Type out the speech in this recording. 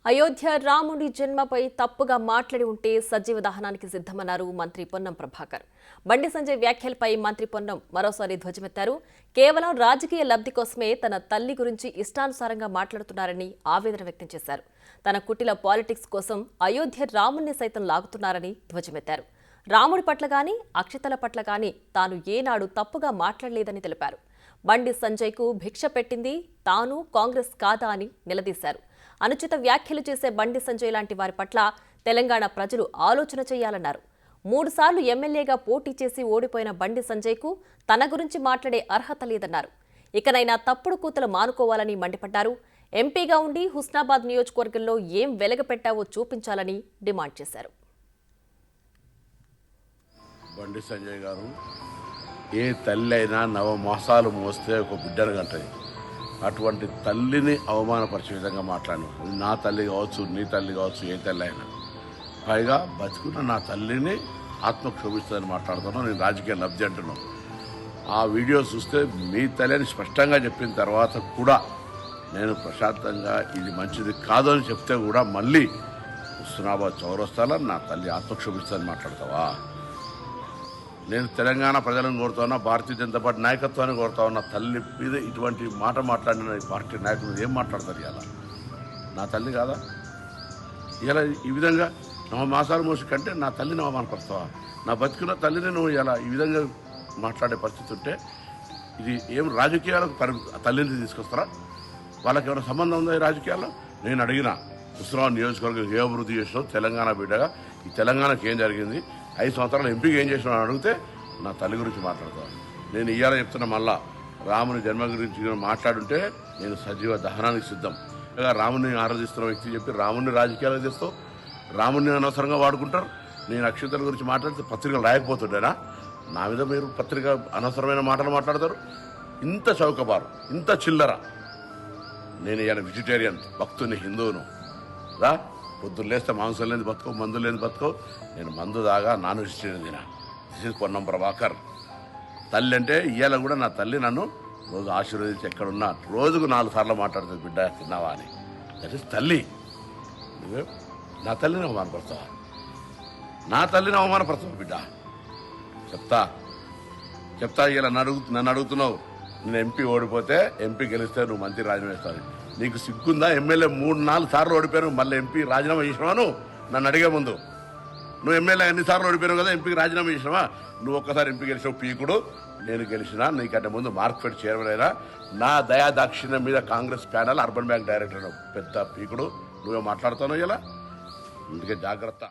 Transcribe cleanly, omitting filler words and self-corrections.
అయోధ్య రాముడి జన్మపై తప్పుగా మాట్లాడి ఉంటే సజీవ దహనానికి సిద్ధమన్నారు మంత్రి పొన్నం ప్రభాకర్. బండి సంజయ్ వ్యాఖ్యలపై మంత్రి పొన్నం మరోసారి ధ్వజమెత్తారు. కేవలం రాజకీయ లబ్ధి కోసమే తన తల్లి గురించి ఇష్టానుసారంగా మాట్లాడుతున్నారని ఆవేదన వ్యక్తం చేశారు. తన కుటిల పాలిటిక్స్ కోసం అయోధ్య రాముణ్ణి సైతం లాగుతున్నారని ధ్వజమెత్తారు. రాముడి పట్ల గాని అక్షతల పట్ల గాని తాను ఏనాడు తప్పుగా మాట్లాడలేదని తెలిపారు. బండి సంజయ్కు భిక్ష పెట్టింది తాను కాంగ్రెస్ కాదా అని నిలదీశారు. అనుచిత వ్యాఖ్యలు చేసే బండి సంజయ్ లాంటి వారి పట్ల తెలంగాణ ప్రజలు ఆలోచన చేయాలన్నారు. 3 సార్లు ఎమ్మెల్యేగా పోటీ చేసి ఓడిపోయిన బండి సంజయ్కు తన గురించి మాట్లాడే అర్హత లేదన్నారు. ఇకనైనా తప్పుడు కూతలు మానుకోవాలని మండిపడ్డారు. ఎంపీగా ఉండి హుస్నాబాద్ నియోజకవర్గంలో ఏం వెలగపెట్టావో చూపించాలని డిమాండ్ చేశారు. బండి సంజయ్ గారు ఏ తల్లి అయినా 9 మాసాలు మోస్తే ఒక బిడ్డను కంటది. అటువంటి తల్లిని అవమానపరిచే విధంగా మాట్లాడు. నా తల్లి కావచ్చు, నీ తల్లి కావచ్చు, ఏ తల్లి అయినా. పైగా బతుకున్న నా తల్లిని ఆత్మక్షోభిస్తుందని మాట్లాడుతున్నాను. నేను రాజకీయ లబ్ధి అంటున్నాను. ఆ వీడియో చూస్తే మీ తల్లిని స్పష్టంగా చెప్పిన తర్వాత కూడా నేను ప్రశాంతంగా ఇది మంచిది కాదు అని చెప్తే కూడా మళ్ళీ హుస్నాబాద్ చౌరస్తాలో నా తల్లి ఆత్మక్షోభిస్తుందని మాట్లాడతావా? నేను తెలంగాణ ప్రజలను కోరుతా ఉన్నా, భారతీయ జనతా పార్టీ నాయకత్వాన్ని కోరుతా ఉన్నా. తల్లి మీద ఇటువంటి మాట మాట్లాడిన పార్టీ నాయకులు ఏం మాట్లాడతారు? ఇలా నా తల్లి కాదా? ఇలా ఈ విధంగా 9 మాసాలు మోసి కంటే నా తల్లిని అవమానపరుస్తావా? నా బతికిన తల్లిని నువ్వు ఇలా ఈ విధంగా మాట్లాడే పరిస్థితి ఉంటే ఇది ఏం రాజకీయాలకు తల్లిని తీసుకొస్తారా? వాళ్ళకి ఏమైనా సంబంధం ఉందా ఈ రాజకీయాల్లో? నేను అడిగిన హుస్నాబాద్ నియోజకవర్గం ఏ అభివృద్ధి చేసినావు, తెలంగాణ బిడ్డగా ఈ తెలంగాణకు ఏం జరిగింది, 5 సంవత్సరాలు ఎంపీగా ఏం చేసినా అని అడిగితే నా తల్లి గురించి మాట్లాడతాను. నేను ఇయ్యాల చెప్తున్నా, మళ్ళా రాముని జన్మ గురించి మాట్లాడుంటే నేను సజీవ దహనానికి సిద్ధం. రాముని ఆరాధిస్తున్న వ్యక్తి చెప్పి రాముని రాజకీయాలకు తెస్తావు, రాముని అనవసరంగా వాడుకుంటారు. నేను అక్షతల గురించి మాట్లాడితే పత్రికలు రాయకపోతుండేనా? నా మీద మీరు పత్రిక అనవసరమైన మాటలు మాట్లాడతారు. ఇంత చౌకబారు, ఇంత చిల్లర. నేను ఇవాళ వెజిటేరియన్, భక్తుని, హిందువును. రా, పొద్దున్న లేస్తే మాంసం లేని బతుకో, మందు లేని బతుకో. నేను మందు దాగా నాన్ వెజిటేరియన్ తినా. This is Ponnam Prabhakar. తల్లి అంటే ఇవాళ కూడా నా తల్లి నన్ను రోజు ఆశీర్వదించి ఎక్కడున్నా రోజుకు 4 సార్లు మాట్లాడుతుంది, బిడ్డ తిన్నావా అని. దట్ ఇస్ తల్లి. నువ్వే నా తల్లిని అవమానపడతావా? నా తల్లిని అవమానపడతావు బిడ్డ? చెప్తా ఇలా నన్ను అడుగుతున్నావు. నేను ఎంపీ ఓడిపోతే, ఎంపీ గెలిస్తే నువ్వు మంత్రి రాజీనామా చేస్తావు. నీకు సిగ్గుందా? ఎమ్మెల్యే 3-4 సార్లు ఓడిపోయాను, మళ్ళీ ఎంపీ రాజీనామా చేసినావా? నన్ను అడిగే ముందు నువ్వు ఎమ్మెల్యే ఎన్నిసార్లు ఓడిపోయావు కదా, ఎంపీకి రాజీనామా చేసినావా? నువ్వు ఒక్కసారి ఎంపీ గెలిచావు పీకుడు, నేను గెలిచినా. నీకంటే ముందు మార్కెట్ చైర్మన్ అయినా. నా దయాదాక్షిణ్యం మీద Congress panel urban bank director పెద్ద పీకుడు. నువ్వే మాట్లాడుతున్నావు ఇలా. అందుకే జాగ్రత్త.